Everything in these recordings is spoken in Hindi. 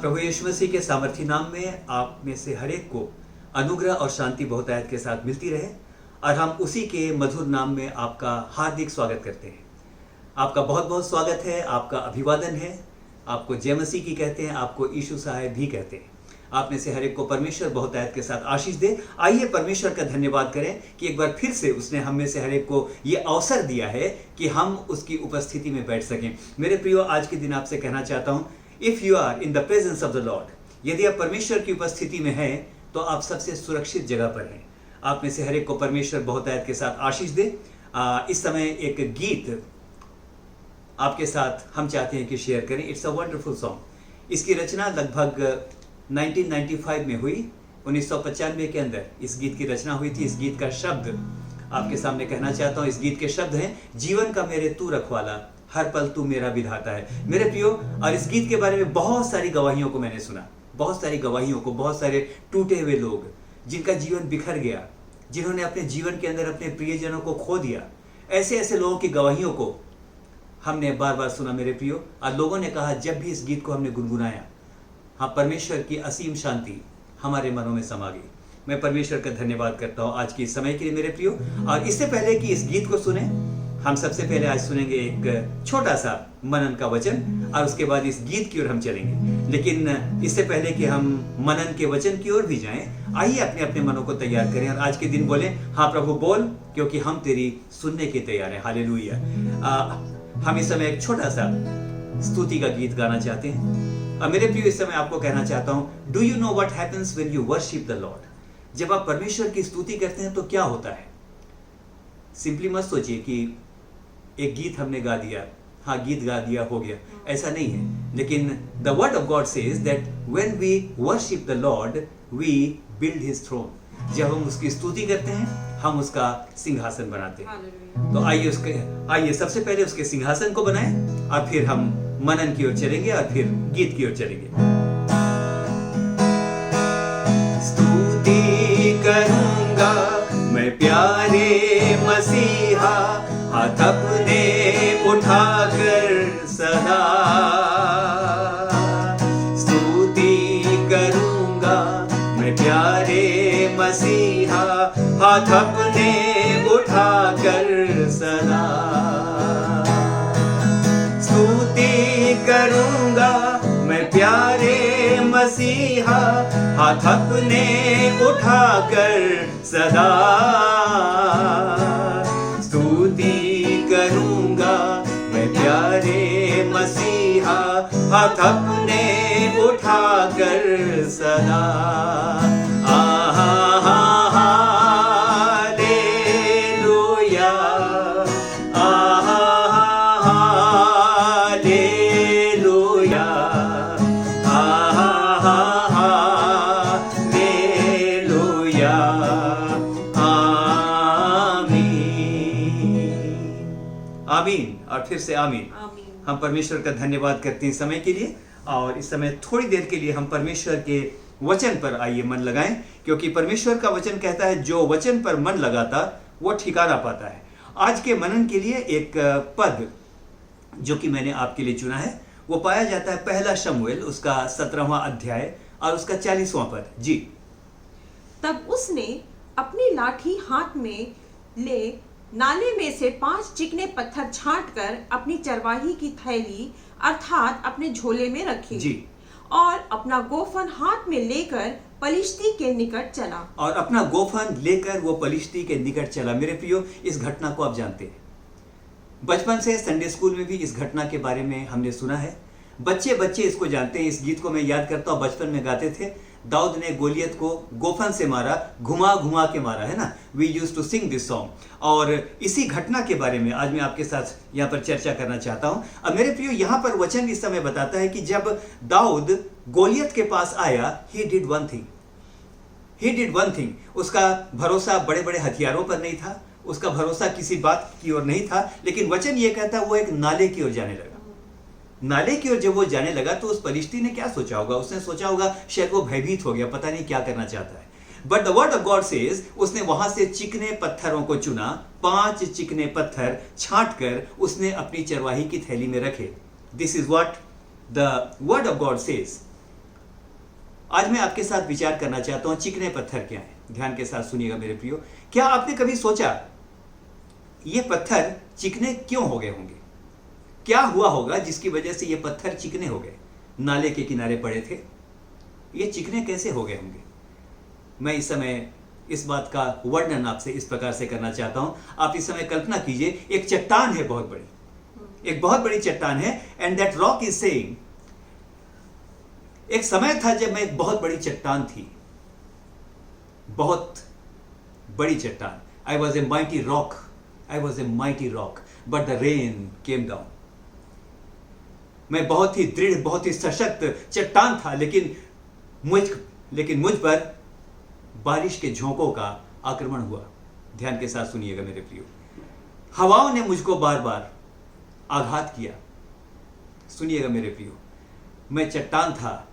प्रभु यीशु मसीह के सामर्थी नाम में आप में से हर एक को अनुग्रह और शांति बहुतायत के साथ मिलती रहे और हम उसी के मधुर नाम में आपका हार्दिक स्वागत करते हैं। आपका बहुत बहुत स्वागत है, आपका अभिवादन है। आपको जय मसीह की कहते हैं, आपको यीशु साहब भी कहते हैं। आप में से हर एक को परमेश्वर बहुतायत के साथ आशीष दे। आइए परमेश्वर का धन्यवाद करें कि एक बार फिर से उसने हम में से हर एक को ये अवसर दिया है कि हम उसकी उपस्थिति में बैठ सकें। मेरे प्रियो, आज के दिन आपसे कहना चाहता हूँ, if you are in the presence of the Lord, यदि आप परमेश्वर की उपस्थिति में हैं तो आप सबसे सुरक्षित जगह पर हैं। आप में से हर एक को परमेश्वर बहुतायत के साथ आशीष दे। इस समय एक गीत आपके साथ हम चाहते हैं कि शेयर करें। It's a wonderful song. इसकी रचना लगभग 1995 में हुई। 1995 के अंदर इस गीत की रचना हुई थी। इस गीत का शब्द आपके सामने कहना चाहता हूँ। इस गीत के शब्द हैं, जीवन का मेरे तू रखवाला, हर पल तू मेरा विधाता है। मेरे प्रियो, और इस गीत के बारे में बहुत सारी गवाहियों को मैंने सुना, बहुत सारी गवाहियों को, बहुत सारे टूटे हुए लोग जिनका जीवन बिखर गया, जिन्होंने अपने जीवन के अंदर अपने प्रियजनों को खो दिया, ऐसे ऐसे लोगों की गवाहियों को हमने बार बार सुना मेरे प्रियो। और लोगों ने कहा, जब भी इस गीत को हमने गुनगुनाया, हाँ, परमेश्वर की असीम शांति हमारे मनों में समा गई। मैं परमेश्वर का धन्यवाद करता हूँ आज के समय के लिए मेरे प्रियो। और इससे पहले कि इस गीत को सुने, हम सबसे पहले आज सुनेंगे एक छोटा सा मनन का वचन और उसके बाद इस गीत की ओर हम चलेंगे। लेकिन इससे पहले कि हम मनन के वचन की ओर भी जाएं, आइए अपने अपने मनों को तैयार करें और आज के दिन बोलें, हाँ प्रभु बोल, क्योंकि हम तेरी सुनने के तैयार हैं। हालेलुया। हम इस समय एक छोटा सा स्तुति का गीत गाना चाहते हैं। और मेरे प्रियो, इस समय आपको कहना चाहता हूं, do you know what happens when you worship the Lord. जब आप परमेश्वर की स्तुति करते हैं तो क्या होता है। सिंपली मत सोचिए कि एक गीत हमने गा दिया, हाँ गीत गा दिया, हो गया, ऐसा नहीं है। लेकिन the word of God says that when we worship the Lord we build his throne. जब हम उसकी स्तुति करते हैं, हम उसका सिंहासन बनाते हैं। तो आइए सबसे पहले उसके सिंहासन को बनाएं और फिर हम मनन की ओर चलेंगे और फिर गीत की ओर चलेंगे। स्तुति करूंगा मैं प्यारे मसीहा, हाथ अपने उठाकर सदा। स्तुति करूंगा मैं प्यारे मसीहा, हाथ अपने उठाकर सदा। स्तुति करूंगा मैं प्यारे मसीहा, हाथ अपने उठाकर सदा। स्तुति करूंगा मैं प्यारे मसीहा, हाथ अपने उठाकर सदा। आमीन और फिर से आमीन। हम परमेश्वर का धन्यवाद करते हैं समय के लिए। और इस समय थोड़ी देर के लिए हम परमेश्वर के वचन पर आइए मन लगाएं, क्योंकि परमेश्वर का वचन कहता है, जो वचन पर मन लगाता वो ठिकाना पाता है। आज के मनन के लिए एक पद जो कि मैंने आपके लिए चुना है, वो पाया जाता है पहला शमूएल उसका 17वां अध्याय और उसका 40वां पद। जी। तब उसने अपनी लाठी हाथ में ले नाले में से 5 चिकने पत्थर छांटकर अपनी चरवाही की थैली अर्थात अपने झोले में रखे जी। और अपना गोफन हाथ में लेकर पलिश्ती के निकट चला। और अपना गोफन लेकर वो पलिश्ती के निकट चला। मेरे प्रियो, इस घटना को आप जानते हैं, बचपन से संडे स्कूल में भी इस घटना के बारे में हमने सुना है। बच्चे इसको जानते हैं। इस गीत को मैं याद करता हूँ, बचपन में गाते थे। दाऊद ने गोलियत को गोफन से मारा, घुमा घुमा के मारा, है ना। We used to sing this song. और इसी घटना के बारे में आज मैं आपके साथ यहाँ पर चर्चा करना चाहता हूँ। अब मेरे प्रियो, यहाँ पर वचन इस समय बताता है कि जब दाऊद गोलियत के पास आया, he did one thing। उसका भरोसा बड़े बड़े हथियारों पर नहीं था, उसका भरोसा किसी बात की ओर नहीं था, लेकिन वचन ये कहता है वो एक नाले की ओर जाने लगा। नाले की ओर जब वो जाने लगा तो उस पलिश्ती ने क्या सोचा होगा। उसने सोचा होगा शायद वो भयभीत हो गया, पता नहीं क्या करना चाहता है। But the word of God says, उसने वहां से चिकने पत्थरों को चुना, 5 चिकने पत्थर छांट कर उसने अपनी चरवाही की थैली में रखे। This is what the word of God says. आज मैं आपके साथ विचार करना चाहता हूं चिकने पत्थर क्या हैं। ध्यान के साथ सुनिएगा मेरे प्रियो। क्या आपने कभी सोचा ये पत्थर चिकने क्यों हो गए होंगे? क्या हुआ होगा जिसकी वजह से ये पत्थर चिकने हो गए? नाले के किनारे पड़े थे, ये चिकने कैसे हो गए होंगे? मैं इस समय इस बात का वर्णन आपसे इस प्रकार से करना चाहता हूं। आप इस समय कल्पना कीजिए, एक चट्टान है बहुत बड़ी, एक बहुत बड़ी चट्टान है, and that rock is saying, एक समय था जब मैं एक बहुत बड़ी चट्टान थी, बहुत बड़ी चट्टान। I was a mighty rock, I was a mighty rock, but the rain came down. मैं बहुत ही दृढ़, बहुत ही सशक्त चट्टान था, लेकिन मुझ पर बारिश के झोंकों का आक्रमण हुआ। ध्यान के साथ सुनिएगा मेरे प्रियो। हवाओं ने मुझको बार बार आघात किया। सुनिएगा मेरे प्रियो, मैं चट्टान था,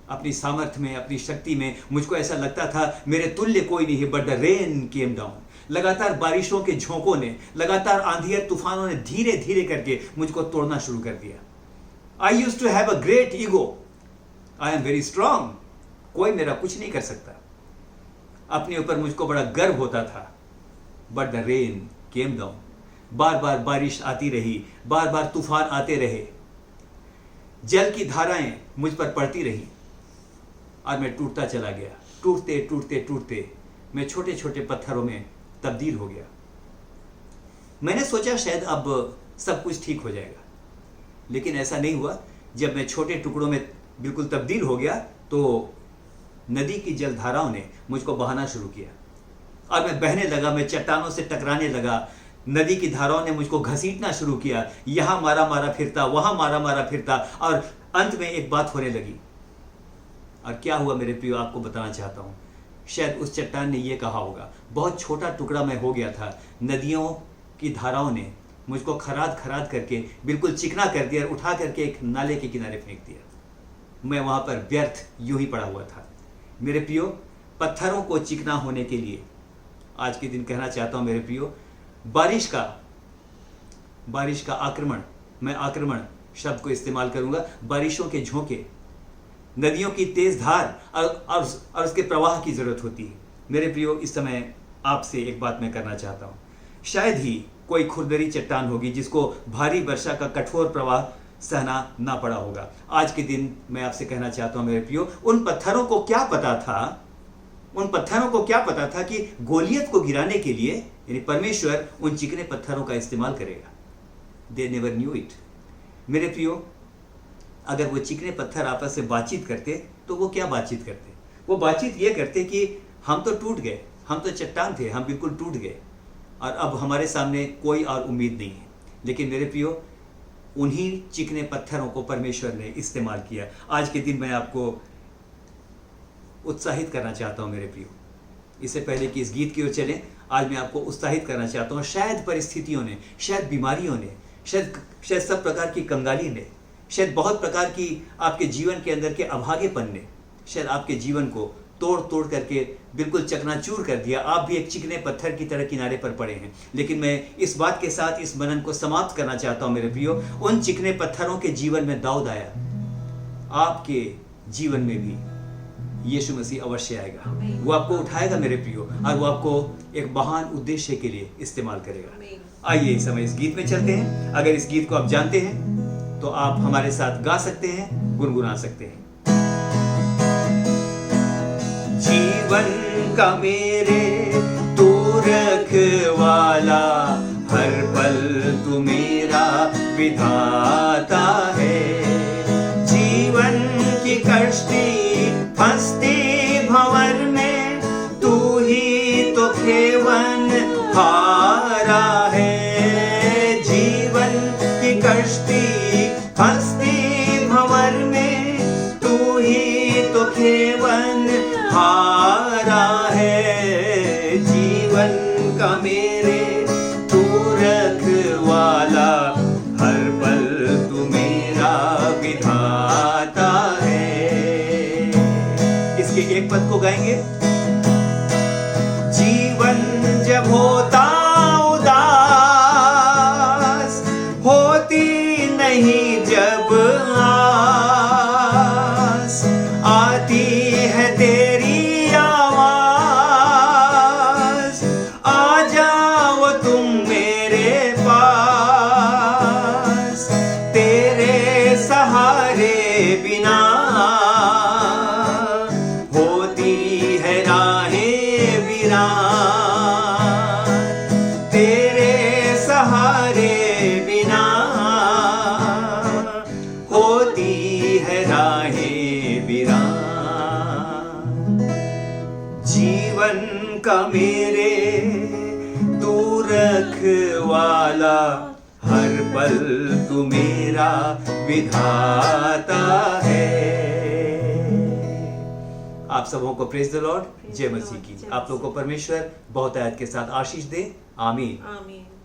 अपनी सामर्थ्य में, अपनी शक्ति में मुझको ऐसा लगता था मेरे तुल्य कोई नहीं है, but the rain came down. लगातार बारिशों के झोंकों ने, लगातार आंधियां तूफानों ने धीरे धीरे करके मुझको तोड़ना शुरू कर दिया। I used to have a great ego, I am very strong, कोई मेरा कुछ नहीं कर सकता। अपने ऊपर मुझको बड़ा गर्व होता था, but the rain came down. बार बार बारिश आती रही, बार बार तूफान आते रहे, जल की धाराएं मुझ पर पड़ती रही और मैं टूटता चला गया। टूटते टूटते टूटते मैं छोटे छोटे पत्थरों में तब्दील हो गया। मैंने सोचा शायद अब सब कुछ ठीक हो जाएगा, लेकिन ऐसा नहीं हुआ। जब मैं छोटे टुकड़ों में बिल्कुल तब्दील हो गया तो नदी की जलधाराओं ने मुझको बहाना शुरू किया और मैं बहने लगा, मैं चट्टानों से टकराने लगा। नदी की धाराओं ने मुझको घसीटना शुरू किया, यहां मारा मारा फिरता, वहां मारा मारा फिरता, और अंत में एक बात होने लगी। और क्या हुआ मेरे प्रियो, आपको बताना चाहता हूं। शायद उस चट्टान ने यह कहा होगा, बहुत छोटा टुकड़ा मैं हो गया था, नदियों की धाराओं ने मुझको खराद खराद करके बिल्कुल चिकना कर दिया और उठा करके एक नाले के किनारे फेंक दिया। मैं वहां पर व्यर्थ यूं ही पड़ा हुआ था। मेरे प्रियो, पत्थरों को चिकना होने के लिए आज के दिन कहना चाहता हूं मेरे प्रियो, बारिश का आक्रमण, मैं आक्रमण शब्द को इस्तेमाल करूंगा, बारिशों के झोंके, नदियों की तेज धार और उसके प्रवाह की जरूरत होती है। मेरे प्रियो, इस समय आपसे एक बात मैं करना चाहता हूं। शायद ही कोई खुरदरी चट्टान होगी जिसको भारी वर्षा का कठोर प्रवाह सहना ना पड़ा होगा। आज के दिन मैं आपसे कहना चाहता हूं मेरे प्रियो, उन पत्थरों को क्या पता था कि गोलियत को गिराने के लिए यानी परमेश्वर उन चिकने पत्थरों का इस्तेमाल करेगा। They never knew it. मेरे प्रियो, अगर वो चिकने पत्थर आपस में बातचीत करते तो वो क्या बातचीत करते? वो बातचीत ये करते कि हम तो टूट गए, हम तो चट्टान थे, हम बिल्कुल टूट गए और अब हमारे सामने कोई और उम्मीद नहीं है। लेकिन मेरे प्रियो, उन्हीं चिकने पत्थरों को परमेश्वर ने इस्तेमाल किया। आज के दिन मैं आपको उत्साहित करना चाहता हूं मेरे प्रियो। इससे पहले कि इस गीत की ओर चलें, आज मैं आपको उत्साहित करना चाहता हूं। शायद परिस्थितियों ने, शायद बीमारियों ने, शायद सब प्रकार की कंगाली ने, शायद बहुत प्रकार की आपके जीवन के अंदर के अभागेपन ने शायद आपके जीवन को तोड़ तोड़ करके बिल्कुल चकनाचूर कर दिया। आप भी एक चिकने पत्थर की तरह किनारे पर पड़े हैं। लेकिन मैं इस बात के साथ इस मनन को समाप्त करना चाहता हूं मेरे प्रियो, उन चिकने पत्थरों के जीवन में दाऊद आया, आपके जीवन में भी यीशु मसीह अवश्य आएगा। वो आपको उठाएगा मेरे प्रियो, और वो आपको एक महान उद्देश्य के लिए इस्तेमाल करेगा। आइए इस समय इस गीत में चलते हैं। अगर इस गीत को आप जानते हैं तो आप हमारे साथ गा सकते हैं, गुनगुना सकते हैं। जीवन का मेरे तू रखवाला, हर पल तू मेरा विधाता है। जीवन की कश्ती फंसती भंवर में तू ही तो खेवन हारा है। जीवन की कश्ती फंसती भंवर में तू ही तो खेवन हारा है। जीवन का मेरे तू रखवाला, हर पल तू मेरा विधाता है। इसके एक पद को गाएंगे। जीवन जब होता उदास, होती नहीं जब आस, आती वाला, हर पल तू मेरा विधाता है। आप सबों को प्रेज द लॉर्ड, जय मसीह की। आप लोगों को परमेश्वर बहुत आयत के साथ आशीष दे। आमीन। आमीन।